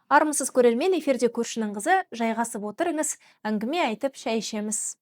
Армысыз көрермен, эфирде көршінің қызы, жайғасып отырыңыз, әңгіме айтып шай ішеміз.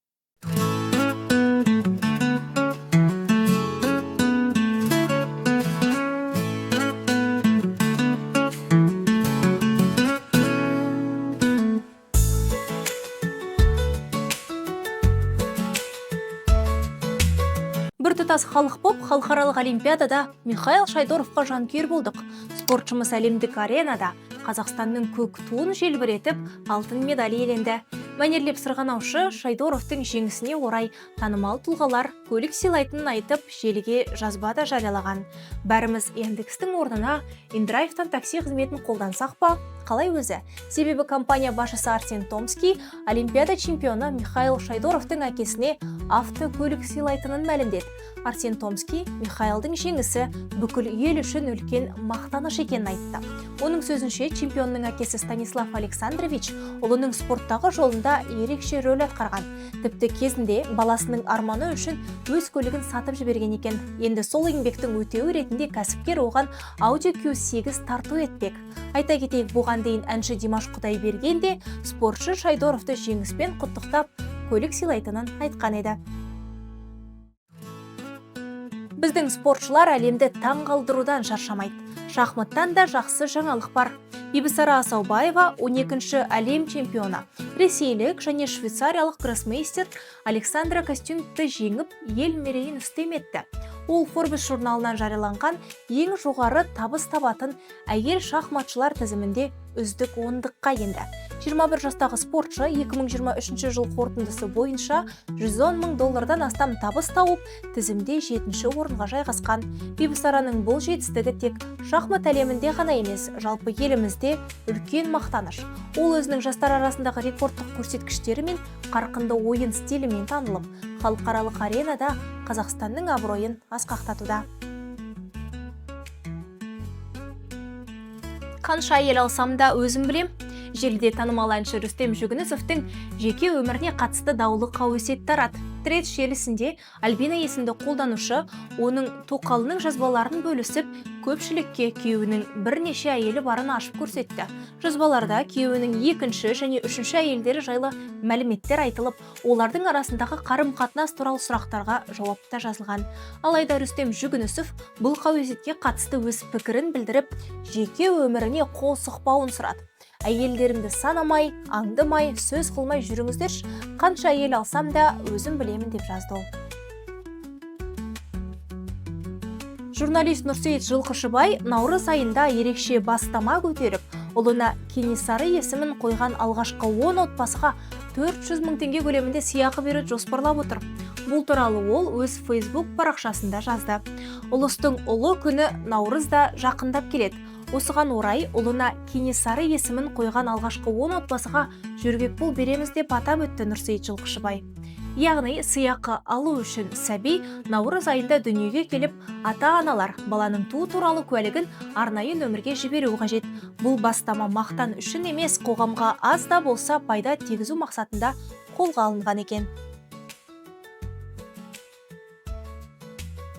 Біртұтас халық боп, халықаралық олимпиадада Михаил Шайдоровқа жанкүйер болдық. Спортшымыз әлемдік аренада Қазақстанның көк туын желбіретіп, алтын медаль иеленді. Мәнерлеп сырғанаушы Шайдоровтың жеңісіне орай танымал тұлғалар көлік сыйлайтынын айтып, желіге жазба да жариялаған. Бәріміз Яндекстің орнына InDrive'тан такси қызметін қолдансақ па? Қалай өзі? Себебі компания басшысы Арсен Томский олимпиада чемпионы Михаил Шайдоровтың әкесіне автокөлік сыйлайтынын мәлімдеді. Арсен Томский Михаилдың жеңісі бүкіл ел үшін үлкен мақтаныш екенін айтты. Оның сөзінше, чемпионның әкесі Станислав Александрович ұлының спорттағы жолында ерекше рөл атқарған. Тіпті кезінде баласының арманы үшін өз көлігін сатып жіберген екен. Енді сол еңбектің өтеуі ретінде кәсіпкер оған Audi Q8 тарту етпек. Айта кетейік, бұған дейін әнші Димаш Құдайберген де спортшы Шайдоровты жеңіспен құттықтап, көлік сыйлайтынын айтқан еді. Біздің спортшылар әлемді таң қалдырудан шаршамайды. Шахматтан да жақсы жаңалық бар. Бибісара Асаубаева 12-ші әлем чемпионы. Ресейлік және швейцариялық гроссмейстер Александра Костюмті жеңіп, ел мерейін үстем етті. Ол Forbes журналынан жарияланған ең жоғары табыс табатын әйел шахматшылар тізімінде үздік 10-дыққа енді. 21 жастағы спортшы 2023 жыл қорытындысы бойынша $110,000 астам табыс тауып, тізімде 7-ші орынға жайғасқан. Бибісараның бұл жетістігі тек шахмат әлемінде ғана емес, жалпы елімізде үлкен мақтаныш. Ол өзінің жастар арасындағы рекордтық көрсеткіштерімен, қарқынды ойын стилімен танылып, халықаралық аренада Қазақстанның абыройын асқақтатуда. Қанша ел алсам да өзім білем. Желіде танымал әнші Рүстем Жүгінісовтің жеке өміріне қатысты даулы қауесет тарады. Тред желісінде Альбина есімді қолданушы оның тоқалының жазбаларын бөлісіп, көпшілікке күйеуінің бірнеше әйелі барын ашып көрсетті. Жазбаларда күйеуінің екінші және үшінші әйелдері жайлы мәліметтер айтылып, олардың арасындағы қарым-қатынас туралы сұрақтарға жауапта жазылған. Алайда Рүстем Жүгінісов бұл қауесетке қатысты өз пікірін білдіріп, жеке өміріне қол сұқпауын сұрады. Әйелдерімді санамай, аңдымай, сөз қылмай жүріңіздерші, қанша әйел алсам да өзім білемін деп жазды ол. Журналист Нұрсейіт Жылқышыбай наурыз айында ерекше бастама көтеріп, ұлына Кенесары есімін қойған алғашқы 10 отбасыға 400 мың теңге көлемінде сыйақы беруді жоспарлап отыр. Бұл туралы ол өз Facebook парақшасында жазды. Ұлыстың ұлы күні наурызда жақындап келеді. Осыған орай ұлына Кенесары есімін қойған алғашқы 10 отбасыға жөргекпұл береміз деп атап өтті Нұрсейіт Жылқышыбай. Яғни сыйақы алу үшін сәби наурыз айында дүниеге келіп, ата-аналар баланың туу туралы куәлігін арнайы нөмірге жіберуі қажет. Бұл бастама мақтан үшін емес, қоғамға аз да болса пайда тигізу мақсатында қолға алынған екен.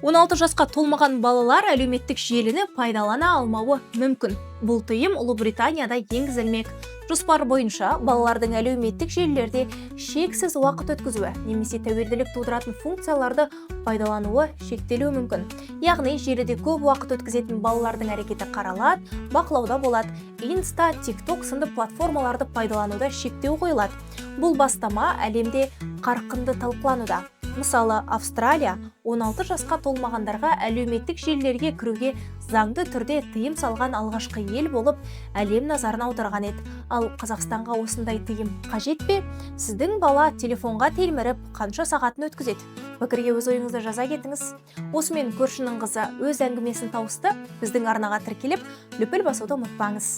16 жасқа толмаған балалар әлеуметтік желіні пайдалана алмауы мүмкін. Бұл тыйым Ұлыбританияда енгізілмек. Жоспар бойынша балалардың әлеуметтік желілерде шексіз уақыт өткізуі немесе тәуелділік тудыратын функцияларды пайдалануы шектелуі мүмкін. Яғни желіде көп уақыт өткізетін балалардың әрекеті қаралады, бақылауда болады. Инста, TikTok сынды платформаларды пайдалануда шектеу қойылады. Бұл бастама әлемде қарқынды талқылануда. Мысалы, Австралия 16 жасқа толмағандарға әлеуметтік желілерге кіруге заңды түрде тыйым салған алғашқы ел болып, әлем назарын аударған еді. Ал Қазақстанға осындай тыйым қажет пе? Сіздің бала телефонға телміріп, қанша сағатын өткізеді? Пікірге өз ойыңызды жаза кетіңіз. Осымен көршінің қызы өз әңгімесін тауысты. Біздің арнаға тіркеліп, лүпіл басуды ұмытпаңыз.